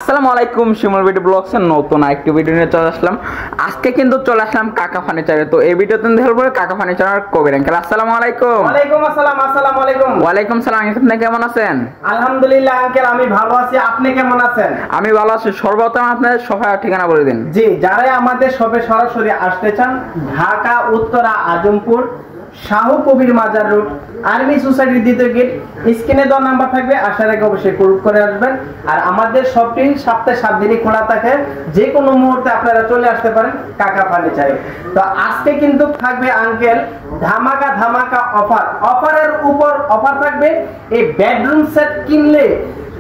আসসালামু আলাইকুম, শিমুল ভিডিও ব্লগসের নতুন আরেকটি ভিডিও নিয়ে চলে আসলাম। আজকে কিন্তু চলে আসলাম কাকা ফার্নিচারে। তো এই ভিডিওতে দেখব কাকা ফার্নিচার কবির আঙ্কেল। আসসালামু আলাইকুম। ওয়ালাইকুম আসসালাম। আসসালামু আলাইকুম। ওয়ালাইকুম সালাম। আপনি কেমন আছেন? আলহামদুলিল্লাহ আঙ্কেল, আমি ভালো আছি। আপনি কেমন আছেন? আমি ভালো আছি। সর্বপ্রথম আপনাদের সবাই ঠিকানা বলে দিন। জি, যারা আমাদের শপে সরাসরি আসতে চান, ঢাকা উত্তরা আজমপুর শাহু কবির মাজার রোড, আর্মি সোসাইটির দ্বিতীয় গেট, স্ক্রিনে দেওয়া নাম্বার থাকবে, আসার আগে অবশ্যই কল করে আসবেন। আর আমাদের শপটি সপ্তাহে 7 দিনই খোলা থাকে, যে কোনো মুহূর্তে আপনারা চলে আসতে পারেন কাকা ফার্নিচারে। তো আজকে কিন্তু থাকবে আঙ্কেল ধামাকা ধামাকা অফার। অফারের উপর অফার থাকবে। এই বেডরুম সেট কিনলে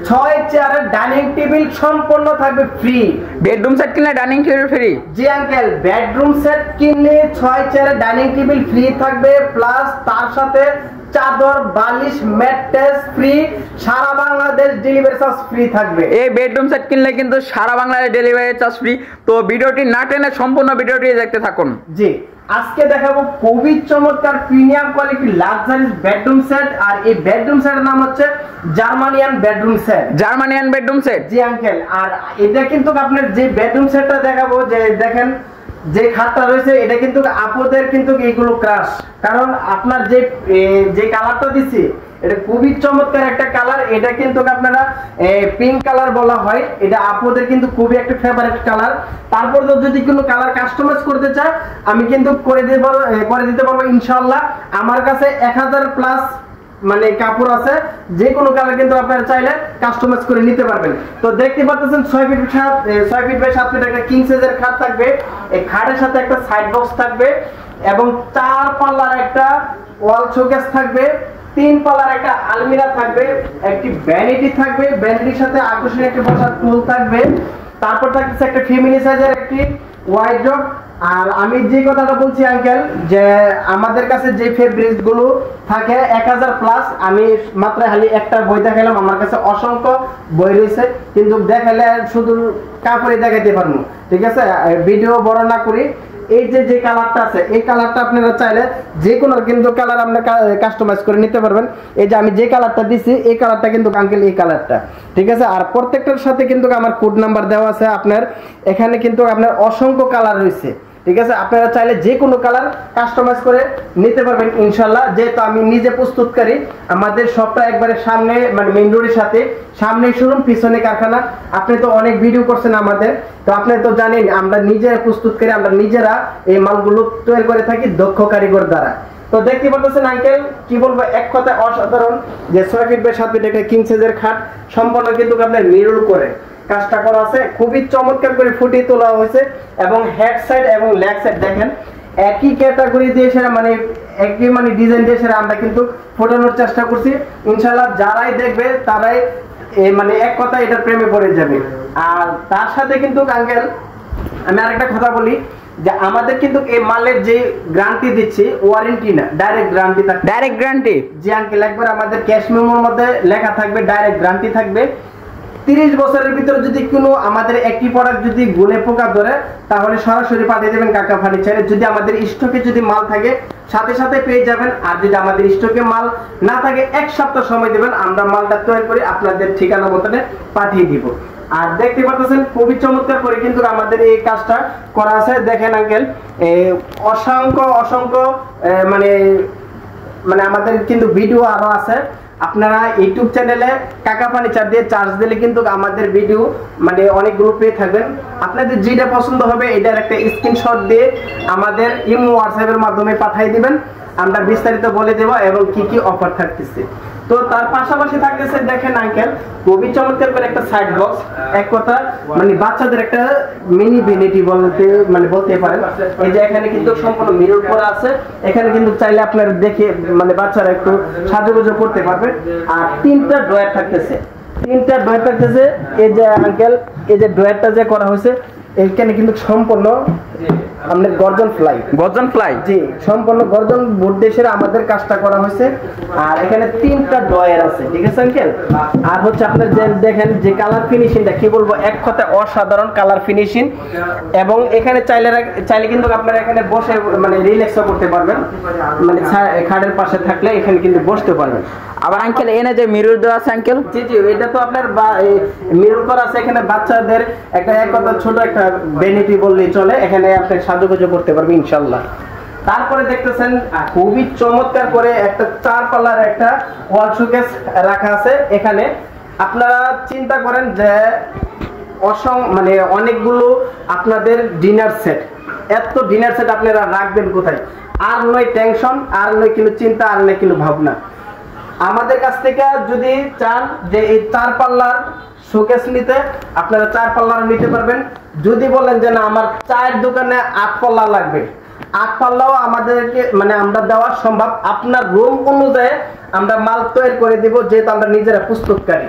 6 চেয়ারের ডাইনিং টেবিল সম্পূর্ণ থাকবে ফ্রি। বেডরুম সেট কিনলে ডাইনিং টেবিল ফ্রি? জি আঙ্কেল, বেডরুম সেট কিনলে 6 চেয়ারের ডাইনিং টেবিল ফ্রি থাকবে, প্লাস তার সাথে চাদর, বালিশ, ম্যাট্রেস ফ্রি। সারা বাংলাদেশ ডেলিভারি চার্জ ফ্রি থাকবে। এই বেডরুম সেট কিনলে কিন্তু সারা বাংলাদেশ ডেলিভারি চার্জ ফ্রি। তো ভিডিওটি না টেনে সম্পূর্ণ ভিডিওটি দেখতে থাকুন। জি, আজকে দেখাবো খুবই চমৎকার premium quality luxurious bedroom set. আর এই বেডরুম সেটের নাম হচ্ছে Germanian bedroom set. Germanian bedroom set? জি আঙ্কেল, আর এটা কিন্তু আপনার যে বেডরুম সেটটা দেখাবো, যে দেখেন যে খাটটা রয়েছে, এটা কিন্তু আপুদের কিন্তু এইগুলো ক্রাশ। কারণ আপনার যে কালারটা দিছি, এটা খুবই চমৎকার একটা কালার। এটা কিন্তু আপনারা পিঙ্ক কালার বলা হয়। এটা আপুদের কিন্তু খুবই একটা ফেভারিট কালার। তারপর যদি কোনো কালার কাস্টমাইজ করতে চায়, আমি কিন্তু করে দিতে পারবো ইনশাআল্লাহ। আমার কাছে 1000 প্লাস মানে কাপড় আছে, যে কোনো কালার কিন্তু আপনারা চাইলে কাস্টমাইজ করে নিতে পারবেন। তো দেখতে পাচ্ছেন 6 ফিট বাই 7 ফিট একটা কিং সাইজের খাট থাকবে। এই খাটের সাথে একটা সাইড বক্স থাকবে এবং 4 পাল্লার একটা ওয়াল শোকেস থাকবে, 3 পাল্লার একটা আলমিরা থাকবে, একটি ভ্যানিটি থাকবে, ভ্যানিটির সাথে আকর্ষণীয় একটা বসার টুল থাকবে। তারপর থাকছে একটা ফ্যামিলি সাইজের একটি ওয়াইড্রপ। আর আমি যে কথাটা বলছি আঙ্কেল, যে আমাদের কাছে যে ফেব্রিক্স গুলো থাকে 1000 প্লাস, আমি মাত্র খালি একটা বই দেখাইলাম। আমার কাছে অসংখ্য বই রয়েছে, কিন্তু দেখাইলে শুধু কাপড়ে দেখাইতে পারবো। ঠিক আছে, ভিডিও বড় না করি। এই যে কালারটা আছে, এই কালারটা আপনারা চাইলে যে কোনো কিন্তু কালার আপনারা কাস্টমাইজ করে নিতে পারবেন। এই যে আমি যে কালারটা দিছি, এই কালারটা কিন্তু আঙ্কেল এই কালারটা। ঠিক আছে, আর প্রত্যেকটার সাথে কিন্তু আমার কোড নাম্বার দেওয়া আছে। আপনার এখানে কিন্তু আপনার অসংখ্য কালার রয়েছে। ঠিক আছে, আপনারা চাইলে যে কোনো কালার কাস্টমাইজ করে নিতে পারবেন ইনশাল্লাহ। যেহেতু আমি নিজে প্রস্তুতকারী, আমাদের সবটা একবারে সামনে, মানে মেইন রোডের সাথে সামনে শোরুম, পিছনে কারখানা। আপনি তো অনেক ভিডিও করছেন আমাদের, তো আপনি তো জানেন আমরা নিজেরা প্রস্তুতকারী, আমরা নিজেরা এই মালগুলো তৈরি করে থাকি দক্ষ কারিগর দ্বারা। তো দেখতে পাচ্ছেন আঙ্কেল, কি বলবো, এক কথা অসাধারণ। যে 6 ফিট বাই 7 ফিট একটা কিং সাইজের খাট, সম্পূর্ণ কিন্তু আপনার মিরর করে কাজটা করা আছে, খুবই চমৎকার করে ফুটিয়ে তোলা হয়েছে। এবং হেড সাইড এবং লেগ সাইড দেখেন একই ক্যাটাগরি দিয়ে, সেটা মানে একই মানে ডিজাইন দিয়ে সেটা আমরা কিন্তু ফোটানোর চেষ্টা করছি। ইনশাআল্লাহ যারাই দেখবে তারাই মানে এক কথা এটার প্রেমে পড়ে যাবে। আর তার সাথে কিন্তু আঙ্কেল আমি আরেকটা কথা বলি, যে আমাদের কিন্তু এই মালের যে গ্যারান্টি দিচ্ছি, ওয়ারেন্টি না, ডাইরেক্ট গ্যারান্টি থাকবে। Direct guarantee? জি আঙ্কেল, একবার আমাদের ক্যাশ মেমোর মধ্যে লেখা থাকবে ডাইরেক্ট গ্যারান্টি থাকবে। 30 বছরের ভিতরে যদি কোনো আমাদের একটি প্রোডাক্ট যদি গুনে পোকা ধরে, তাহলে সরাসরি পাঠিয়ে দেবেন কাকা ফার্নিচারে। যদি আমাদের স্টকে যদি মাল থাকে, সাথে সাথে পেয়ে যাবেন। আর যদি আমাদের স্টকে মাল না থাকে, 1 সপ্তাহ সময় দেবেন, আমরা মালটা তৈরি করে আপনাদের ঠিকানা মতনে পাঠিয়ে দিব। আর দেখতে পাচ্ছেন খুবই চমৎকার করে কিন্তু আমাদের এই কাজটা করা আছে। দেখেন আঙ্কেল, অসংখ্য মানে আমাদের কিন্তু ভিডিও আরো আছে। আপনারা ইউটিউব চ্যানেলে কাকা ফার্নিচার দিয়ে চার্জ দিলে কিন্তু আমাদের ভিডিও মানে অনেকগুলো পেয়ে থাকবেন। আপনাদের যেটা পছন্দ হবে, এটার একটা স্ক্রিনশট দিয়ে আমাদের ইমো হোয়াটসঅ্যাপের মাধ্যমে পাঠিয়ে দিবেন। আমরা বিস্তারিত বলে দেব এবং কি কি অফার থাকতেছে। তো তার পাশাপাশি থাকতেছে দেখেন আঙ্কেল, খুবই চমৎকার করে একটা সাইড বক্স। এক কথা মানে বাচ্চাদের একটা মিনি ভ্যানিটি বলতে পারেন। এই যে এখানে কিন্তু সম্পূর্ণ মিরর করা আছে। এখানে কিন্তু চাইলে আপনারা দেখে মানে বাচ্চারা একটু সাজুগুজু করতে পারবে। আর 3টা ড্রয়ার থাকতেছে, এই যে আঙ্কেল, এই যে ড্রয়ারটা যে করা হয়েছে, এখানে কিন্তু সম্পূর্ণ আপনার গর্জন ফ্লাই। গর্জন ফ্লাই, জি সম্পূর্ণ গর্জন বোর্ড দেশের আমাদের কাজটা করা হয়েছে। আর এখানে 3টা ডয়ার আছে, ঠিক আছে আঙ্কেল। আর হচ্ছে আপনার যে দেখেন যে কালার ফিনিশিংটা কি বলবো, এক কথায় অসাধারণ কালার ফিনিশিং। এবং এখানে চাইলে কিন্তু আপনারা এখানে বসে মানে রিল্যাক্সও করতে পারবেন, মানে খাটের পাশে থাকলে এখানে কিন্তু বসতে পারবেন। আবার আঙ্কেল এনে যে মিরর দেওয়া আছে আঙ্কেল, জি জি এটা তো আপনার মিরর করা আছে। এখানে বাচ্চাদের একটা এক কথা ছোট একটা ভ্যানিটি বললেই চলে, এখানে আপনি সাজুগুজু করতে পারবেন ইনশাআল্লাহ। তারপরে দেখতেছেন খুবই চমৎকার করে একটা 4 পাল্লার একটা ওয়াল শোকেস রাখা আছে এখানে। আপনারা চিন্তা করেন যে মানে অনেকগুলো আপনাদের ডিনার সেট, এত ডিনার সেট আপনারা রাখবেন কোথায়? আর নয় টেনশন, আর নয় কোনো চিন্তা, আর নয় কোনো ভাবনা। আমাদের কাছ থেকে যদি চান যে এই 4 পাল্লার শোকেস নিতে, আপনারা 4 পাল্লার নিতে পারবেন। যদি বলেন যে না আমার চায়ের দোকানে 8 পাল্লা লাগবে, 8 পাল্লাও আমাদেরকে মানে আমরা দেওয়া সম্ভব। আপনার রুম অনুযায়ী আমরা মাল তৈরি করে দিব, যেহেতু আমরা নিজেরা প্রস্তুতকারী।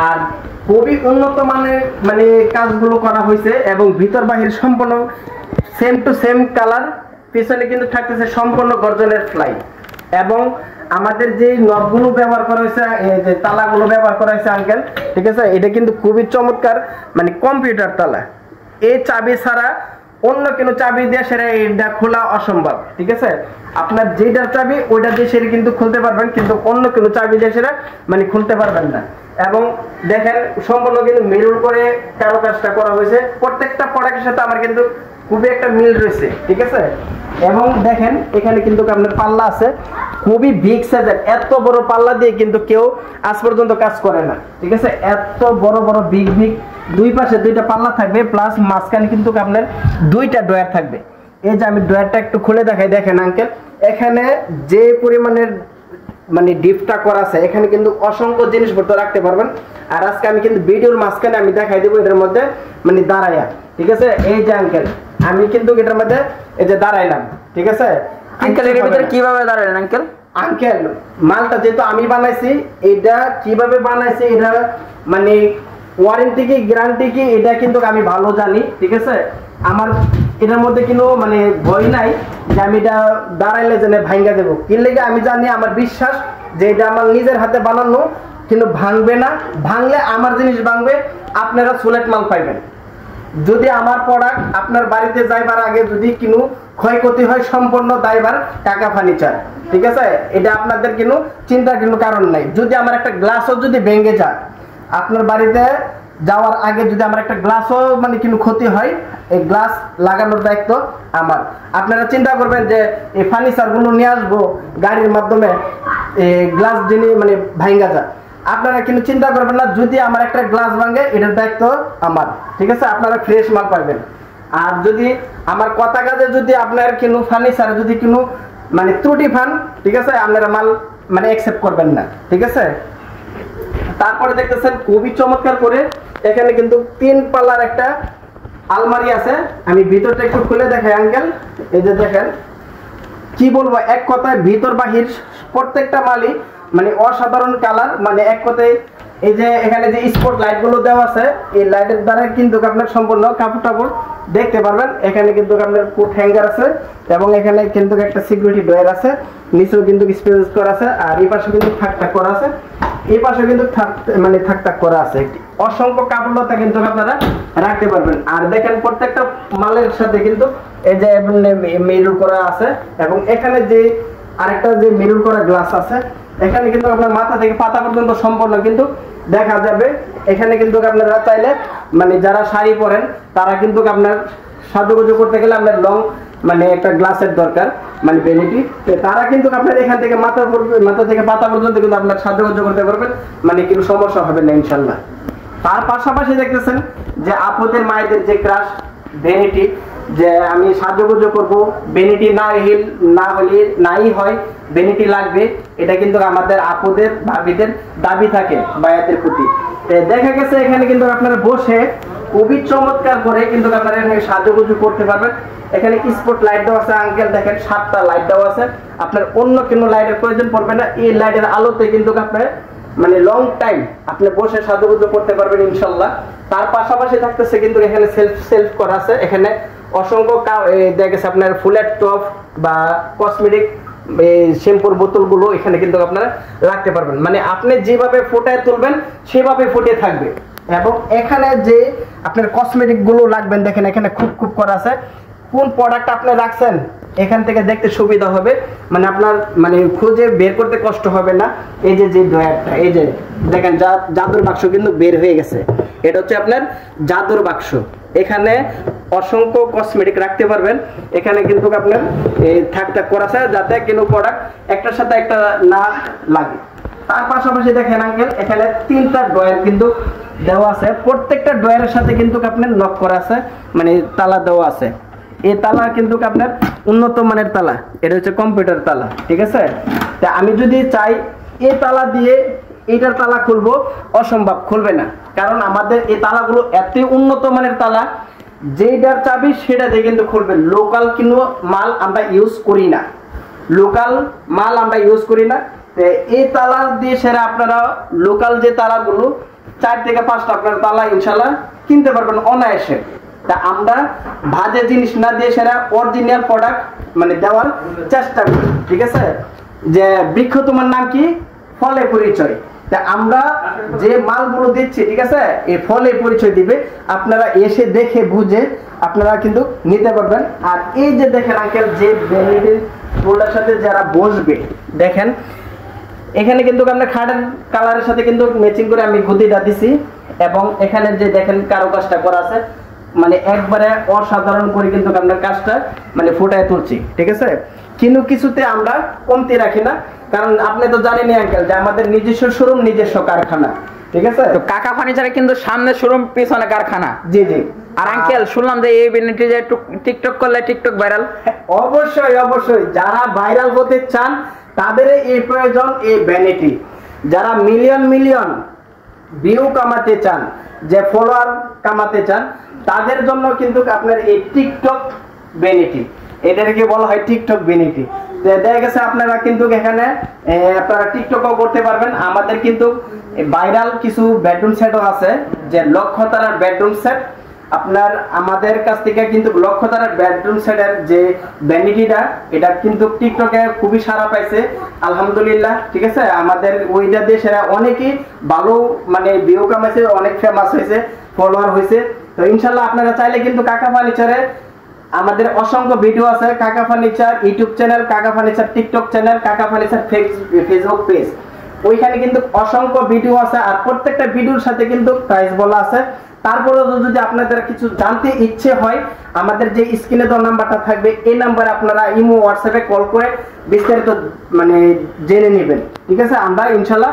আর খুবই উন্নত মানের মানে কাজগুলো করা হয়েছে এবং ভিতর বাহির সম্পূর্ণ সেম টু সেম কালার। পিছনে কিন্তু থাকতেছে সম্পূর্ণ গর্জনের ফ্লাই। এবং আমাদের যে নবগুলো ব্যবহার করা হয়েছে, যে তালাগুলো ব্যবহার করা হয়েছে আঙ্কেল, ঠিক আছে, এটা কিন্তু খুবই চমৎকার, মানে কম্পিউটার তালা। এই চাবি ছাড়া অন্য কোনো চাবি দিয়ে সেটা এটা খোলা অসম্ভব, ঠিক আছে। আপনার যেটার চাবি ওইটা দিয়ে সেটা কিন্তু খুলতে পারবেন, কিন্তু অন্য কোনো চাবি দিয়ে সেটা মানে খুলতে পারবেন না। এবং দেখেন সম্পূর্ণ কিন্তু মিরর করে কারুকাজটা করা হয়েছে। প্রত্যেকটা প্রোডাক্টের সাথে আমার কিন্তু খুবই একটা মিল রয়েছে, ঠিক আছে। এবং দেখেন এখানে কিন্তু আপনার পাল্লা আছে, খুবই বিগ সাইজের। এত বড় পাল্লা দিয়ে কিন্তু কেউ আজ পর্যন্ত কাজ করে না, ঠিক আছে। এত বড় বড় বিগ দুই পাশে 2টা পাল্লা থাকবে, প্লাস মাঝখানে কিন্তু আপনার 2টা ডয়ার থাকবে। এই যে আমি ডয়ারটা একটু খুলে দেখাই, দেখেন আঙ্কেল এখানে যে পরিমাণের মানে ডিপটা করা আছে, এখানে কিন্তু অসংখ্য জিনিসপত্র রাখতে পারবেন। আর আজকে আমি কিন্তু ভিডিওর মাঝখানে আমি দেখাই দেবো এটার মধ্যে মানে দাঁড়াইয়া, ঠিক আছে। এই যে আঙ্কেল আমি কিন্তু এটার মধ্যে এই যে দাঁড়াইলাম, ঠিক আছে। আঙ্কেল এর ভিতরে কিভাবে দাঁড়ালেন আঙ্কেল? আঙ্কেল মালটা যেহেতু আমি বানাইছি, এটা কিভাবে বানাইছি এটা মানে ওয়ারেন্টি কি গ্যারান্টি কি এটা কিন্তু আমি ভালো জানি, ঠিক আছে। আমার এটার মধ্যে কোনো মানে ভয় নাই যে আমি এটা দাঁড়াইলে যেন ভাঙ্গা দেবো। কি লেগে আমি জানি, আমার বিশ্বাস যে এটা আমার নিজের হাতে বানানো, কিন্তু ভাঙবে না। ভাঙলে আমার জিনিস ভাঙবে, আপনারা সুলেট মাল পাইবেন। যদি আমার প্রোডাক্ট আপনার বাড়িতে যাইবার আগে যদি কোনো ক্ষয়ক্ষতি হয়, সম্পূর্ণ দায়ভার কাকা ফার্নিচার, ঠিক আছে। এটা আপনাদের কোনো চিন্তার কোনো কারণ নাই। যদি আমার একটা গ্লাসও যদি ভেঙে যায়, আপনার বাড়িতে যাওয়ার আগে যদি আমার একটা গ্লাসও মানে কোনো ক্ষতি হয়, এই গ্লাস লাগানোর দায়িত্ব আমার। আপনারা চিন্তা করবেন যে এই ফার্নিচারগুলো নিয়ে আসবো গাড়ির মাধ্যমে, এই গ্লাস যিনি মানে ভাঙ্গা যায়, আপনারা কিন্তু চিন্তা করবেন না। যদি আমার একটা গ্লাস ভাঙে, এটার দায়িত্ব আমার, ঠিক আছে। আপনারা ফ্রেশ মাল পাবেন। আর যদি আমার কথা কাজে যদি আপনার কোনো ফার্নিচার যদি কোনো মানে ত্রুটি পান, ঠিক আছে, আপনারা মাল মানে অ্যাকসেপ্ট করবেন না, ঠিক আছে। তারপরে দেখতেছেন খুবই চমৎকার করে এখানে কিন্তু 3 পাল্লার একটা আলমারি আছে। আমি ভিতরটা একটু খুলে দেখাই আঙ্কেল। এই যে দেখেন কি বলবো, এক কথায় ভিতর বাহির প্রত্যেকটা মালই মানে অসাধারণ কালার। মানে এক কথায় এই যে এখানে যে স্পট লাইট গুলো দেওয়া আছে, এই লাইটের দ্বারা কিন্তু আপনার সম্পূর্ণ কাপড় টাপড় দেখতে পারবেন। এখানে কিন্তু আপনার কোট হ্যাঙ্গার আছে এবং এখানে কিন্তু একটা সিকিউরিটি ডয়ার আছে, নিচেও কিন্তু স্পেস করা আছে। আর এই পাশে কিন্তু থাক করা আছে, এই পাশে কিন্তু মানে থাক করা আছে। অসংখ্য কাপড়লতা কিন্তু আপনারা রাখতে পারবেন। আর দেখেন প্রত্যেকটা মালের সাথে কিন্তু এই যে মিরর করা আছে এবং এখানে যে আরেকটা যে মিরর করা গ্লাস আছে, এখানে কিন্তু আপনার মাথা থেকে পাতা পর্যন্ত সম্পূর্ণ কিন্তু দেখা যাবে। এখানে কিন্তু আপনারা চাইলে মানে যারা শাড়ি পরেন তারা কিন্তু আপনার সাজুগুজু করতে গেলে আপনার লং মানে একটা গ্লাসের দরকার, মানে ভ্যানিটি। তারা কিন্তু আপনার এখান থেকে মাথা থেকে পাতা পর্যন্ত কিন্তু আপনার সাজুগুজু করতে পারবেন, মানে কোনো সমস্যা হবে না ইনশাল্লাহ। তার পাশাপাশি দেখতেছেন যে আপুদের মায়েদের যে ক্রাশ ভ্যানিটি, যে আমি সাজুগুজু করবো, ভ্যানিটি না হলে নাই হয়, ভ্যানিটি লাগবে, এটা কিন্তু আমাদের আপুদের ভাবিদের দাবি থাকে বায়াতের প্রতি। দেখা গেছে এখানে কিন্তু আপনারা বসে খুবই চমৎকার করে কিন্তু আপনারা এখানে সাজুগুজু করতে পারবেন। এখানে স্পট লাইট দেওয়া আছে আঙ্কেল, দেখেন 7টা লাইট দেওয়া আছে। আপনার অন্য কোনো লাইটের প্রয়োজন পড়বে না, এই লাইটের আলোতে কিন্তু আপনার মানে লং টাইম আপনি বসে সাজুগুজু করতে পারবেন ইনশাল্লাহ। তার পাশাপাশি থাকতেছে কিন্তু এখানে সেলফ করা আছে, এখানে অসংখ্য দেখা গেছে আপনার ফুলের টপ বা কসমেটিক শ্যাম্পুর বোতলগুলো এখানে কিন্তু আপনারা রাখতে পারবেন, মানে আপনি যেভাবে ফোটায় তুলবেন সেভাবে ফুটে থাকবে। এবং এখানে যে আপনার কসমেটিক গুলো রাখবেন, দেখেন এখানে খুব খুব করা আছে, কোন প্রোডাক্ট আপনি রাখছেন এখান থেকে দেখতে সুবিধা হবে, মানে আপনার মানে খুঁজে বের করতে কষ্ট হবে না। এই যে ড্রয়ারটা, এই যে দেখেন জাদুর বাক্স কিন্তু বের হয়ে গেছে, এটা হচ্ছে আপনার জাদুর বাক্স। এখানে অসংখ্য কসমেটিক রাখতে পারবেন। এখানে কিন্তু আপনার থাক করা আছে যাতে কোনো প্রোডাক্ট একটার সাথে একটা না লাগে। তার পাশাপাশি দেখেন আঙ্কেল এখানে 3টা ড্রয়ার কিন্তু দেওয়া আছে, প্রত্যেকটা ড্রয়ারের সাথে কিন্তু আপনার লক করা আছে, মানে তালা দেওয়া আছে। এই তালা কিন্তু আপনার উন্নত মানের তালা, এটা হচ্ছে কম্পিউটার তালা, ঠিক আছে। তা আমি যদি চাই এই তালা দিয়ে এইটার তালা খুলবো, অসম্ভব, খুলবে না, কারণ আমাদের এই তালাগুলো এত উন্নত মানের তালা, যেটার চাবি সেটা দিয়ে কিন্তু খুলবে। লোকাল কোনো মাল আমরা ইউজ করি না, লোকাল মাল আমরা ইউজ করি না। এই তালা দিয়ে সেরা আপনারা লোকাল যে তালাগুলো 4 থেকে 5টা আপনার তালা ইনশাল্লাহ কিনতে পারবেন অনায়াসে। তা আমরা ভাজে জিনিস না দিয়ে সেরা অরিজিনাল প্রোডাক্ট মানে দেওয়ার চেষ্টা করি, ঠিক আছে। যে বৃক্ষ তোমার নাম কি, ফলে পরিচয়। তা আমরা যে মালগুলো দিচ্ছি, ঠিক আছে, এই ফলে পরিচয় দিবে, আপনারা এসে দেখে বুঝে আপনারা কিন্তু নিতে পারবেন। আর এই যে দেখেন আঙ্কেল যে বেনিফিট টোলার সাথে যারা বসবে, দেখেন এখানে কিন্তু আমরা খাটের কালারের সাথে কিন্তু ম্যাচিং করে আমি গদিটা দিছি, এবং এখানে যে দেখেন কারুকাজটা করা আছে, মানে একবারে অসাধারণ করে কিন্তু আমরা কাজটা মানে ফুটায় তুলছি, ঠিক আছে। কিন্তু কিছুতে আমরা কমতি রাখি না, কারণ আপনি তো জানেনই আঙ্কেল যে আমাদের নিজস্ব শোরুম, নিজস্ব কারখানা, ঠিক আছে। তো কাকা ফার্নিচারে কিন্তু সামনে শোরুম, পিছনে কারখানা। জি জি। আর আঙ্কেল শুনলাম যে এই বেনিফিট যে টিকটক করলে টিকটক ভাইরাল। অবশ্যই অবশ্যই, যারা ভাইরাল হতে চান তাদের এই প্রয়োজন এই ভ্যানিটি। যারা মিলিয়ন মিলিয়ন ভিউ কামাতে চান, যে ফলোয়ার কামাতে চান, তাদের জন্য কিন্তু আপনার এই টিকটক ভ্যানিটি, এটাকে বলা হয় টিকটক ভ্যানিটি। দেখা গেছে আপনারা কিন্তু এখানে আপনারা টিকটকও করতে পারবেন। আমাদের কিন্তু ভাইরাল কিছু বেডরুম সেটও আছে, যে লক্ষতারার বেডরুম সেট। আপনার আমাদের কাছ থেকে কিন্তু লক্ষতারার বেডরুম সেটের যে ভ্যানিটিটা, এটা কিন্তু টিকটকে খুবই সাড়া পাইছে আলহামদুলিল্লাহ, ঠিক আছে। আমাদের ওইটা দিয়ে সেরা অনেকেই ভালো মানে ভিউ কামাইছে, অনেক ফেমাস হয়েছে, ফলোয়ার হয়েছে। তো ইনশাল্লাহ আপনারা চাইলে কিন্তু কাকা ফার্নিচারে আমাদের অসংখ্য ভিডিও আছে, কাকা ফার্নিচার ইউটিউব চ্যানেল, কাকা ফার্নিচার টিকটক চ্যানেল, কাকা ফার্নিচার ফেসবুক পেজ, ওইখানে কিন্তু অসংখ্য ভিডিও আছে। আর প্রত্যেকটা ভিডিওর সাথে কিন্তু প্রাইস বলা আছে। তারপরে যদি আপনাদের কিছু জানতে ইচ্ছে হয়, আমাদের যে স্ক্রিনে দেওয়া নাম্বারটা থাকবে, এই নাম্বারে আপনারা ইমো হোয়াটসঅ্যাপে কল করে বিস্তারিত মানে জেনে নেবেন, ঠিক আছে। আমরা ইনশাল্লাহ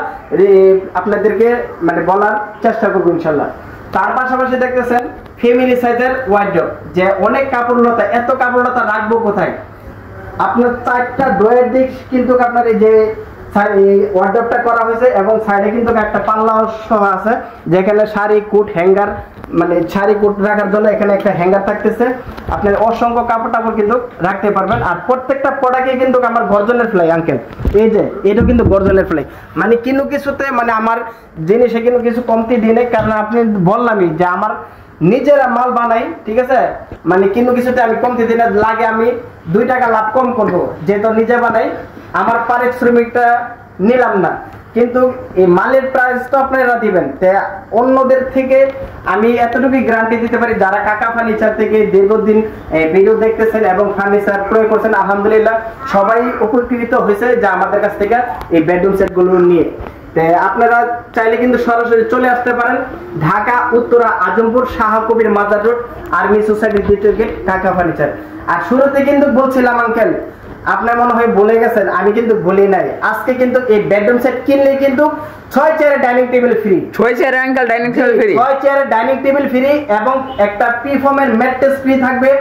আপনাদেরকে মানে বলার চেষ্টা করবো ইনশাল্লাহ। তার পাশাপাশি দেখতেছেন ফ্যামিলি সাইজের ওয়ার্ডরোব, যে অনেক কাপড়লতা, এত কাপড়লতা রাখবো কোথায়। আপনার 4টা ড্রয়ার দিক কিন্তু আপনার এই যে ওয়ার্ডরোবটা করা হয়েছে, এবং সাইডে কিন্তু একটা পাল্লা সহ আছে, যেখানে শাড়ি কুট হ্যাঙ্গার, মানে শাড়ি কুট রাখার জন্য এখানে একটা হ্যাঙ্গার থাকতেছে। আপনার অসংখ্য কাপড় টাপড় কিন্তু রাখতে পারবেন। আর প্রত্যেকটা প্রোডাক্টে কিন্তু আমার গর্জনের ফ্লাই আঙ্কেল, এই যে এটা কিন্তু গর্জনের ফ্লাই, মানে কোনো কিছুতে মানে আমার জিনিসে কিন্তু কিছু কমতি দিই নেই, কারণ আপনি বললামই যে আমার নিজেরা মাল বানাই, ঠিক আছে, মানে কোনো কিছুতে আমি কমতি দিই না। লাগে আমি 2 টাকা লাভ কম করবো, যেহেতু নিজে বানাই, আমার পারিশ্রমিকটা নিলাম না, কিন্তু এই মালের প্রাইস তো আপনারা দিবেন। অন্যদের থেকে আমি এতটুকু গ্যারান্টি দিতে পারি, যারা কাকা ফার্নিচার থেকে দীর্ঘদিন ভিডিও দেখতেছেন এবং ফার্নিচার ক্রয় করছেন, আলহামদুলিল্লাহ সবাই উপকৃত হয়েছে যে আমাদের কাছ থেকে এই বেডরুম সেটগুলো নিয়ে। আপনারা চাইলে কিন্তু সরাসরি চলে আসতে পারেন ঢাকা উত্তরা আজমপুর শাহ কবির মাজার রোড, আর্মি সোসাইটির দ্বিতীয় গেট, কাকা ফার্নিচার। আর শুরুতে কিন্তু বলছিলাম আঙ্কেল, আপনার মনে হয় বলে গেছেন, আমি কিন্তু বলি নাই। আজকে কিন্তু এই বেডরুম সেট কিনলে কিন্তু 6 চেয়ারের dining table free, 6 chair uncle dining table free, 6 চেয়ারের ডাইনিং টেবিল ফ্রি, এবং একটা প্রিফর্মের ম্যাট্রেস ফ্রি থাকবে,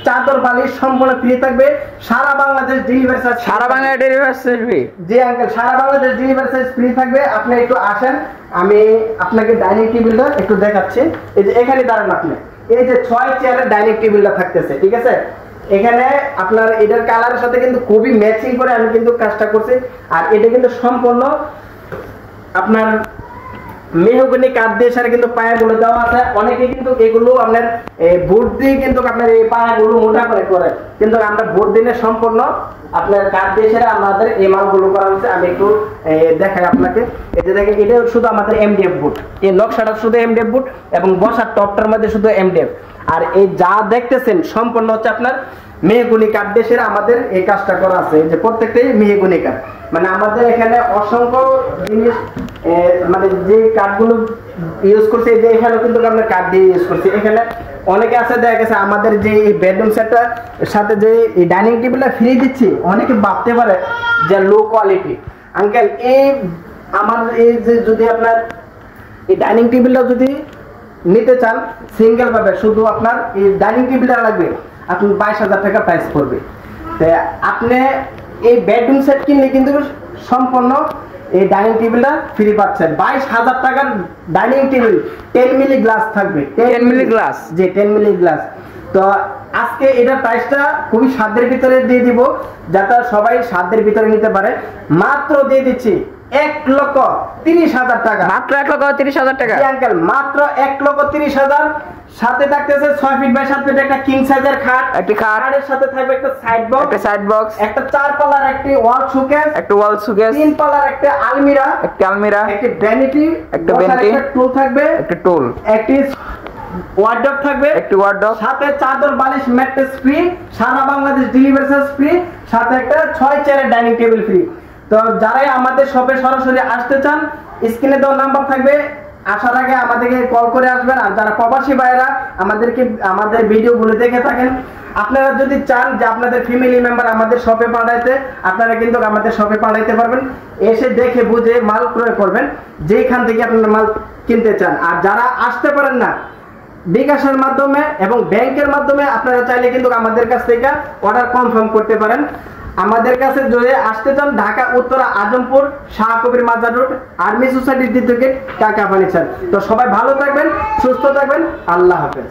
চাদর বালিশ সম্পূর্ণ ফ্রি থাকবে। সারা বাংলাদেশ ডেলিভারি চার্জ, সারা বাংলাদেশ ডেলিভারি চার্জ ফ্রি। জি আঙ্কেল, সারা বাংলাদেশ ডেলিভারি চার্জ ফ্রি থাকবে। আপনি একটু আসেন, আমি আপনাকে ডাইনিং টেবিলটা একটু দেখাচ্ছি। এই যে এখানে দাঁড়ান আপনি, এই যে 6 চেয়ারের ডাইনিং টেবিলটা থাকতেছে, ঠিক আছে। এখানে আপনার এটার কালারের সাথে কিন্তু খুবই ম্যাচিং করে আমি কিন্তু কাজটা করছি। আর এটা কিন্তু সম্পূর্ণ আপনার মেহগনি কাঠ দিয়ে সারা কিন্তু পায়াগুলো দেওয়া আছে। অনেকে কিন্তু এগুলো আপনার বোর্ড দিয়ে কিন্তু আপনার এই পায়াগুলো মোটা করে কিন্তু আমরা বোর্ড দিনে সম্পূর্ণ আপনার কাঠ দিয়ে সারা আমাদের এই মালগুলো করা হচ্ছে। আমি একটু দেখাই আপনাকে। এই যে দেখেন এটা শুধু আমাদের এমডিএফ বোর্ড, এই নকশাটা শুধু এমডিএফ বোর্ড এবং বসার টপটার মধ্যে শুধু এমডিএফ। আর এই যা দেখতেছেন সম্পূর্ণ হচ্ছে আপনার মেহগনি কাঠ দিয়ে সেরা আমাদের এই কাজটা করা আছে। এই যে প্রত্যেকটাই মেহগনি কাঠ, মানে আমাদের এখানে অসংখ্য জিনিস মানে যে কাঠগুলো ইউজ করছে, এই যে এখানেও কিন্তু আমরা কাঠ দিয়ে ইউজ করছি। এখানে অনেকে আছে দেখা গেছে আমাদের যে এই বেডরুম সেটটার সাথে যে এই ডাইনিং টেবিলটা ফ্রি দিচ্ছি, অনেকে ভাবতে পারে যে লো কোয়ালিটি। আঙ্কেল এই আমার এই যে যদি আপনার এই ডাইনিং টেবিলটা যদি নিতে চান সিঙ্গেল ভাবে, শুধু আপনার এই ডাইনিং টেবিলটা লাগবে, আপনি 22,000 টাকা প্রাইস পড়বে। তো আপনি এই বেডরুম সেট কিনলে কিন্তু সম্পূর্ণ এই ডাইনিং টেবিলটা ফ্রি পাচ্ছেন। 22,000 টাকার ডাইনিং টেবিল 10 মিলি গ্লাস থাকবে। 10 মিলি গ্লাস, যে 10 মিলি গ্লাস। তো আজকে এটার প্রাইসটা খুবই সাধ্যের ভিতরে দিয়ে দিব, যাতে সবাই সাধ্যের ভিতরে নিতে পারে। মাত্র দিয়ে দিচ্ছি 1,30,000 টাকা। মাত্র 1,30,000 টাকা আঙ্কেল, মাত্র 1,30,000। সাথে থাকতেছে 6 ফিট বাই 7 ফিট একটা কিং সাইজের খাট, একটি খাটের সাথে থাকবে একটা সাইড বক্স, একটা 4 পাল্লার একটি ওয়াল শোকেস, একটা ওয়াল শোকেস, 3 পাল্লার একটা আলমিরা, একটি ভ্যানিটি, একটা টুল থাকবে, একটা টুল, একটি ওয়ার্ডরোব থাকবে, একটি ওয়ার্ডরোব, সাথে চাদর বালিশ ম্যাট্রেস ফ্রি, সারা বাংলাদেশ ডেলিভারি চার্জ ফ্রি, সাথে একটা 6 চেয়ারের ডাইনিং টেবিল ফ্রি। তো যারাই আমাদের শপে সরাসরি আসতে চান, স্ক্রিনে দেওয়া নাম্বার থাকবে, আসার আগে আমাদেরকে কল করে আসবেন। আর যারা প্রবাসী ভাইরা আমাদের ভিডিওগুলো দেখে থাকেন, আপনারা যদি চান যে আপনাদের ফ্যামিলি মেম্বার আমাদের শপে পাঠাইতে, আপনারা কিন্তু আমাদের শপে পাঠাইতে পারবেন। এসে দেখে বুঝে মাল ক্রয় করবেন যেখান থেকে আপনারা মাল কিনতে চান। আর যারা আসতে পারেন না, বিকাশের মাধ্যমে এবং ব্যাংকের মাধ্যমে আপনারা চাইলে কিন্তু আমাদের কাছ থেকে অর্ডার কনফার্ম করতে পারেন। আমাদের কাছে যদি আসতে চান, ঢাকা উত্তরা আজমপুর শাহ কবির মাজার রোড, আর্মি সোসাইটির দ্বিতীয় গেট, কাকা ফার্নিচার। তো সবাই ভালো থাকবেন, সুস্থ থাকবেন, আল্লাহ হাফেজ।